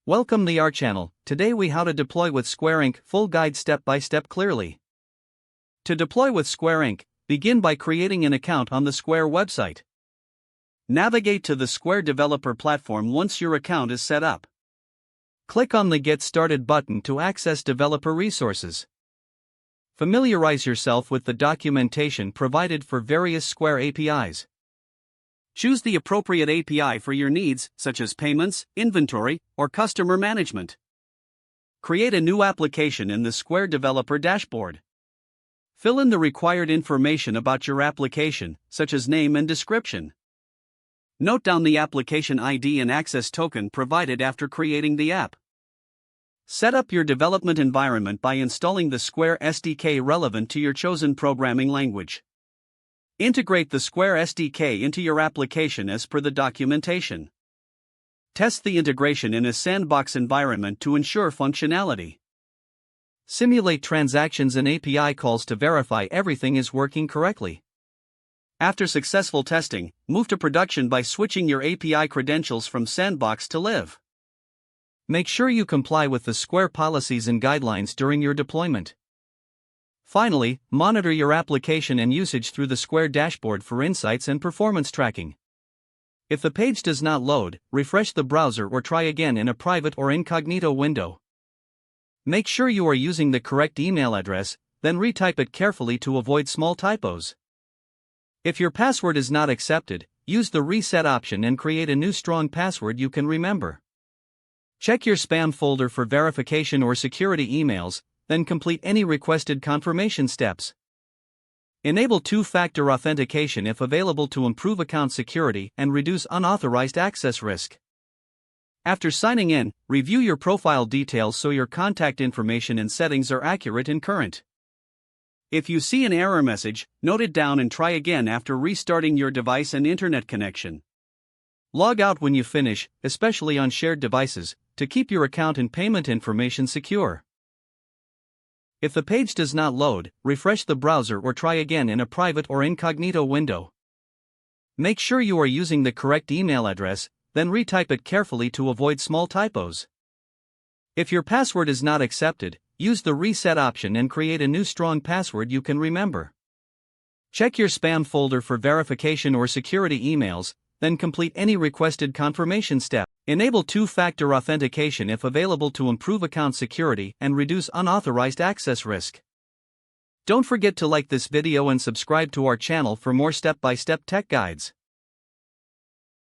Welcome to our channel. Today we how to deploy with Square Ink, full guide step by step clearly. To deploy with Square Ink, begin by creating an account on the Square website. Navigate to the Square developer platform once your account is set up. Click on the Get Started button to access developer resources. Familiarize yourself with the documentation provided for various Square APIs. Choose the appropriate API for your needs, such as payments, inventory, or customer management. Create a new application in the Square Developer dashboard. Fill in the required information about your application, such as name and description. Note down the application ID and access token provided after creating the app. Set up your development environment by installing the Square SDK relevant to your chosen programming language. Integrate the Square SDK into your application as per the documentation. Test the integration in a sandbox environment to ensure functionality. Simulate transactions and API calls to verify everything is working correctly. After successful testing, move to production by switching your API credentials from sandbox to live. Make sure you comply with the Square policies and guidelines during your deployment. Finally, monitor your application and usage through the Square dashboard for insights and performance tracking. If the page does not load, refresh the browser or try again in a private or incognito window. Make sure you are using the correct email address, then retype it carefully to avoid small typos. If your password is not accepted, use the reset option and create a new strong password you can remember. Check your spam folder for verification or security emails, then complete any requested confirmation steps. Enable two-factor authentication if available to improve account security and reduce unauthorized access risk. After signing in, review your profile details so your contact information and settings are accurate and current. If you see an error message, note it down and try again after restarting your device and internet connection. Log out when you finish, especially on shared devices, to keep your account and payment information secure. If the page does not load, refresh the browser or try again in a private or incognito window. Make sure you are using the correct email address, then retype it carefully to avoid small typos. If your password is not accepted, use the reset option and create a new strong password you can remember. Check your spam folder for verification or security emails, then complete any requested confirmation step. Enable two-factor authentication if available to improve account security and reduce unauthorized access risk. Don't forget to like this video and subscribe to our channel for more step-by-step tech guides.